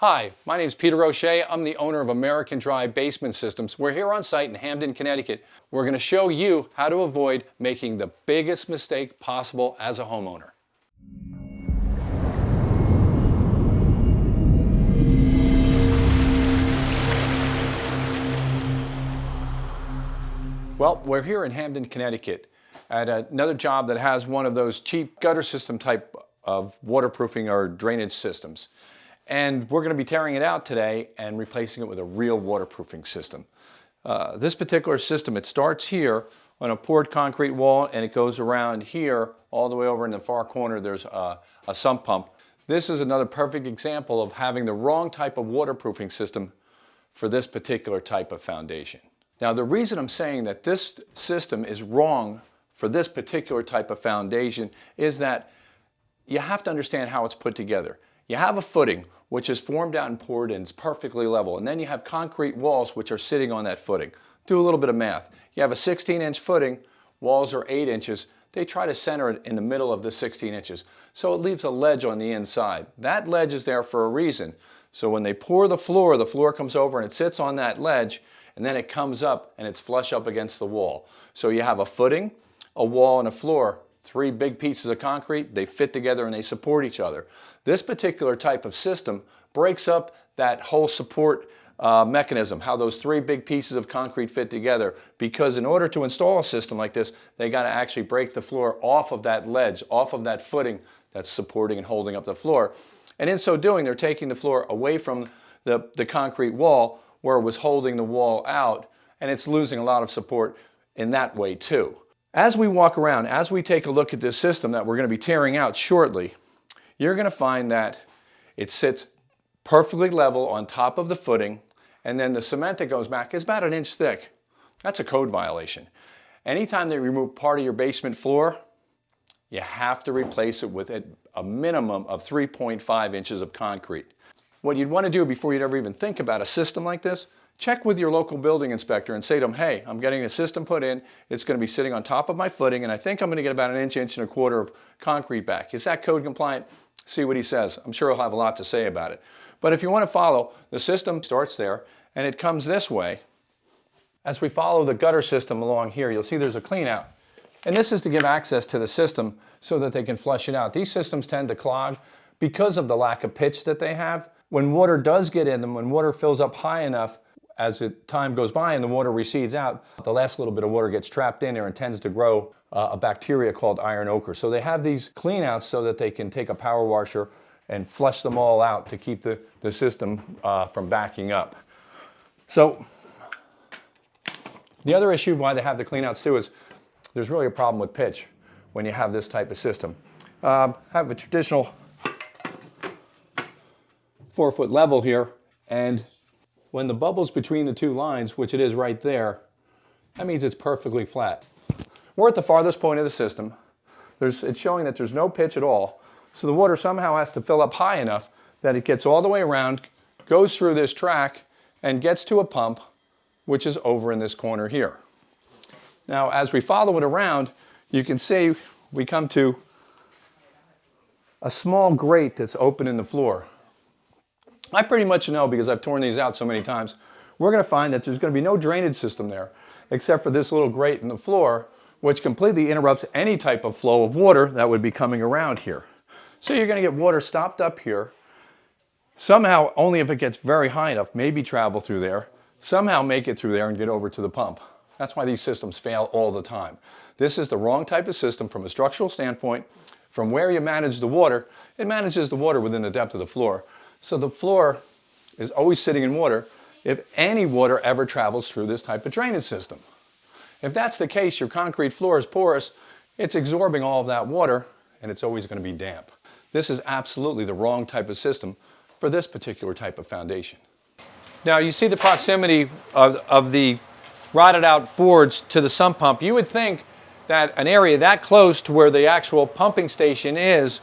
Hi, my name is Peter O'Shea. I'm the owner of American Dry Basement Systems. We're here on site in Hamden, Connecticut. We're going to show you how to avoid making the biggest mistake possible as a homeowner. Well, we're here in Hamden, Connecticut at another job that has one of those cheap gutter system type of waterproofing or drainage systems. And we're going to be tearing it out today and replacing it with a real waterproofing system. This particular system, it starts here on a poured concrete wall and it goes around here all the way over in the far corner. There's a sump pump. This is another perfect example of having the wrong type of waterproofing system for this particular type of foundation. Now, the reason I'm saying that this system is wrong for this particular type of foundation is that you have to understand how it's put together. You have a footing which is formed out and poured in, it's perfectly level, and then you have concrete walls which are sitting on that footing. Do a little bit of math. You have a 16-inch footing, walls are 8 inches. They try to center it in the middle of the 16 inches, so it leaves a ledge on the inside. That ledge is there for a reason. So when they pour the floor comes over and it sits on that ledge, and then it comes up and it's flush up against the wall. So you have a footing, a wall, and a floor. 3 big pieces of concrete, they fit together and they support each other. This particular type of system breaks up that whole support mechanism, how those 3 big pieces of concrete fit together, because in order to install a system like this, they got to actually break the floor off of that ledge, off of that footing that's supporting and holding up the floor. And in so doing, they're taking the floor away from the concrete wall where it was holding the wall out, and it's losing a lot of support in that way too. As we walk around, as we take a look at this system that we're going to be tearing out shortly, you're going to find that it sits perfectly level on top of the footing, and then the cement that goes back is about 1 inch thick. That's a code violation. Anytime they remove part of your basement floor, you have to replace it with a minimum of 3.5 inches of concrete. What you'd want to do before you'd ever even think about a system like this, check with your local building inspector and say to them, hey, I'm getting a system put in, it's going to be sitting on top of my footing, and I think I'm going to get about 1 inch, 1.25 inches of concrete back. Is that code compliant? See what he says. I'm sure he'll have a lot to say about it. But if you want to follow, the system starts there and it comes this way. As we follow the gutter system along here, you'll see there's a clean out. And this is to give access to the system so that they can flush it out. These systems tend to clog because of the lack of pitch that they have. When water does get in them, when water fills up high enough, as time goes by and the water recedes out, the last little bit of water gets trapped in there and tends to grow a bacteria called iron ochre. So they have these clean outs so that they can take a power washer and flush them all out to keep the system from backing up. So the other issue why they have the clean outs too is there's really a problem with pitch when you have this type of system. Have a traditional 4-foot level here, and when the bubble's between the 2 lines, which it is right there, that means it's perfectly flat. We're at the farthest point of the system. It's showing that there's no pitch at all. So the water somehow has to fill up high enough that it gets all the way around, goes through this track, and gets to a pump, which is over in this corner here. Now, as we follow it around, you can see we come to a small grate that's open in the floor. I pretty much know, because I've torn these out so many times, we're going to find that there's going to be no drainage system there except for this little grate in the floor, which completely interrupts any type of flow of water that would be coming around here. So you're going to get water stopped up here, somehow, only if it gets very high enough, maybe travel through there, somehow make it through there and get over to the pump. That's why these systems fail all the time. This is the wrong type of system from a structural standpoint. From where you manage the water, it manages the water within the depth of the floor. So the floor is always sitting in water if any water ever travels through this type of drainage system. If that's the case, your concrete floor is porous, it's absorbing all of that water, and it's always going to be damp. This is absolutely the wrong type of system for this particular type of foundation. Now, you see the proximity of the rotted out boards to the sump pump. You would think that an area that close to where the actual pumping station is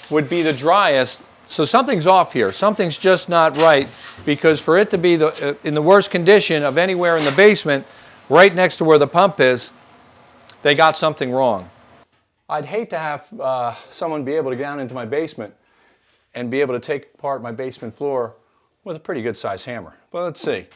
would be the driest. So something's off here. Something's just not right, because for it to be in the worst condition of anywhere in the basement, right next to where the pump is, they got something wrong. I'd hate to have someone be able to get down into my basement and be able to take apart my basement floor with a pretty good size hammer. But let's see.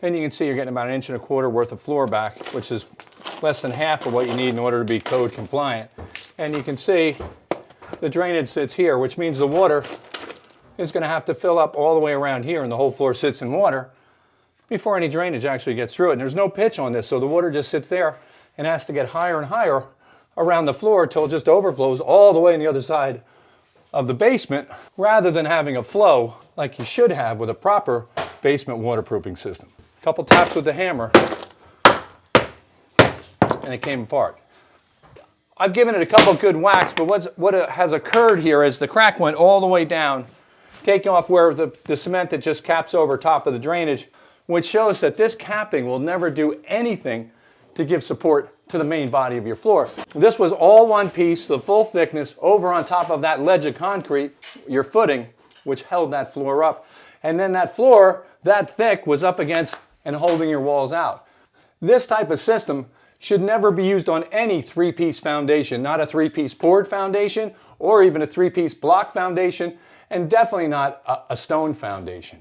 And you can see you're getting about 1.25 inches worth of floor back, which is less than half of what you need in order to be code compliant. And you can see the drainage sits here, which means the water is going to have to fill up all the way around here, and the whole floor sits in water before any drainage actually gets through it. And there's no pitch on this, so the water just sits there and has to get higher and higher around the floor until it just overflows all the way on the other side of the basement, rather than having a flow like you should have with a proper basement waterproofing system. A couple taps with the hammer, and it came apart. I've given it a couple good whacks, but what has occurred here is the crack went all the way down, taking off where the cement that just caps over top of the drainage, which shows that this capping will never do anything to give support to the main body of your floor. This was all one piece, the full thickness, over on top of that ledge of concrete, your footing, which held that floor up. And then that floor, that thick, was up against and holding your walls out. This type of system should never be used on any three-piece foundation, not a three-piece poured foundation or even a three-piece block foundation, and definitely not a stone foundation.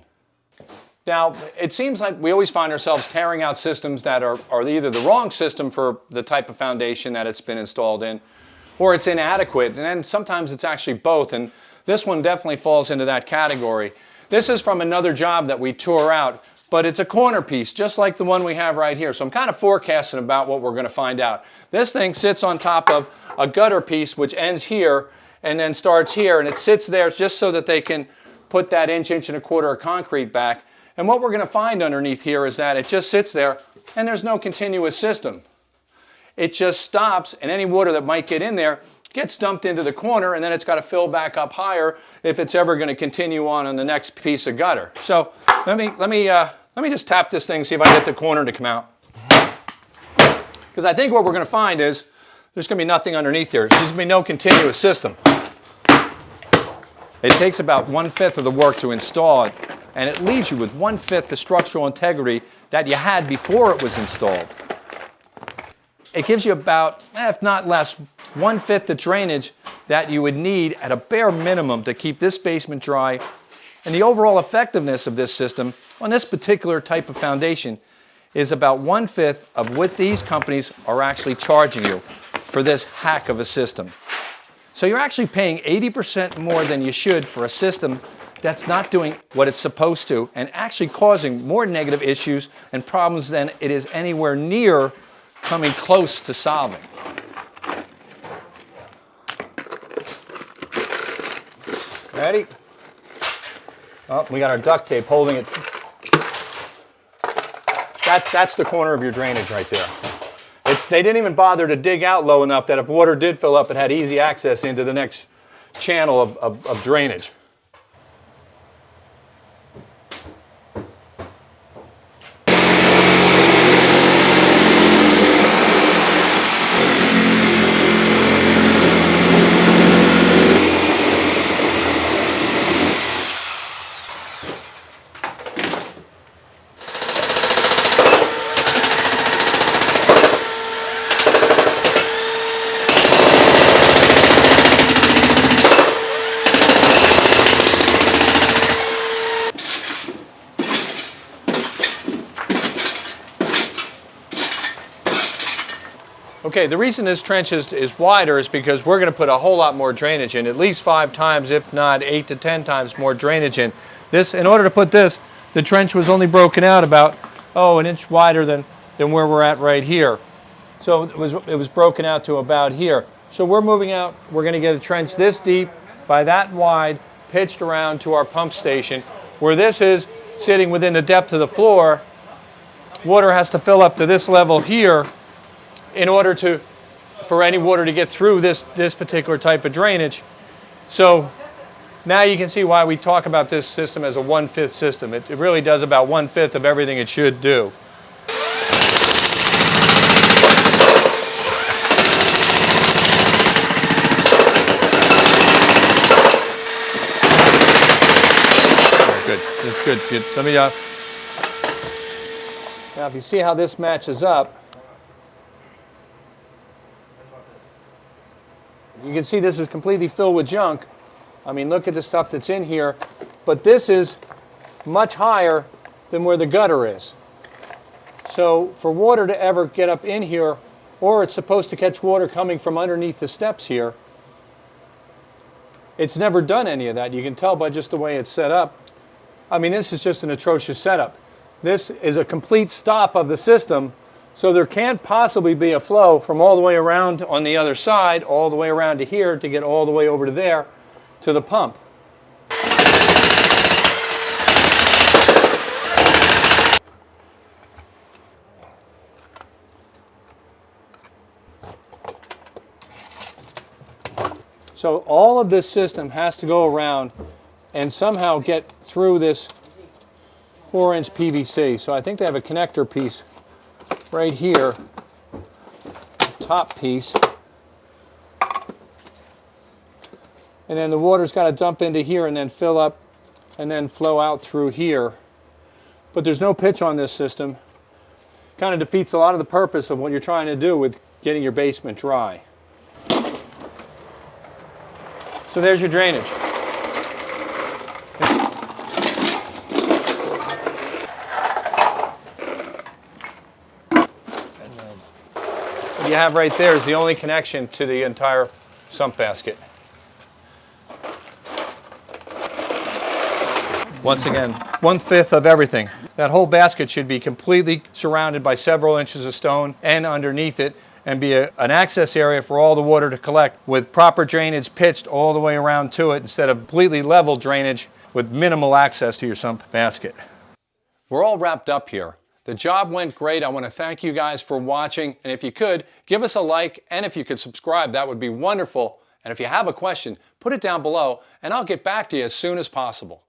Now, it seems like we always find ourselves tearing out systems that are either the wrong system for the type of foundation that it's been installed in, or it's inadequate, and then sometimes it's actually both, and this one definitely falls into that category. This is from another job that we tore out, but it's a corner piece, just like the one we have right here. So I'm kind of forecasting about what we're going to find out. This thing sits on top of a gutter piece, which ends here and then starts here, and it sits there just so that they can put that inch and a quarter of concrete back. And what we're going to find underneath here is that it just sits there, and there's no continuous system. It just stops, and any water that might get in there gets dumped into the corner, and then it's got to fill back up higher if it's ever going to continue on the next piece of gutter. So let me just tap this thing, see if I get the corner to come out. Because I think what we're going to find is there's going to be nothing underneath here. There's going to be no continuous system. It takes about 1/5 of the work to install it, and it leaves you with 1/5 the structural integrity that you had before it was installed. It gives you about, if not less, 1/5 the drainage that you would need at a bare minimum to keep this basement dry. And the overall effectiveness of this system on this particular type of foundation is about 1/5 of what these companies are actually charging you for this hack of a system. So you're actually paying 80% more than you should for a system that's not doing what it's supposed to, and actually causing more negative issues and problems than it is anywhere near coming close to solving. Ready? Oh, we got our duct tape holding it. That's the corner of your drainage right there. They didn't even bother to dig out low enough that if water did fill up, it had easy access into the next channel of drainage. Okay, the reason this trench is wider is because we're going to put a whole lot more drainage in, at least 5 times, if not 8 to 10 times more drainage in. In order to put this, the trench was only broken out about, an inch wider than where we're at right here. So it was broken out to about here. So we're moving out, we're going to get a trench this deep by that wide, pitched around to our pump station. Where this is sitting within the depth of the floor, water has to fill up to this level here in order for any water to get through this particular type of drainage. So now you can see why we talk about this system as a 1/5 system. It really does about 1/5 of everything it should do. It's good. Good. Let me, now if you see how this matches up, you can see this is completely filled with junk. I mean, look at the stuff that's in here. But this is much higher than where the gutter is. So for water to ever get up in here, or it's supposed to catch water coming from underneath the steps here, it's never done any of that. You can tell by just the way it's set up. I mean, this is just an atrocious setup. This is a complete stop of the system, so there can't possibly be a flow from all the way around on the other side, all the way around to here to get all the way over to there to the pump. So all of this system has to go around and somehow get through this 4-inch PVC. So I think they have a connector piece right here, top piece. And then the water's got to dump into here and then fill up and then flow out through here. But there's no pitch on this system. Kind of defeats a lot of the purpose of what you're trying to do with getting your basement dry. So there's your drainage. What you have right there is the only connection to the entire sump basket. Once again, 1/5 of everything. That whole basket should be completely surrounded by several inches of stone and underneath it, and be an access area for all the water to collect with proper drainage pitched all the way around to it instead of completely level drainage with minimal access to your sump basket. We're all wrapped up here. The job went great. I want to thank you guys for watching, and if you could, give us a like, and if you could subscribe, that would be wonderful. And if you have a question, put it down below, and I'll get back to you as soon as possible.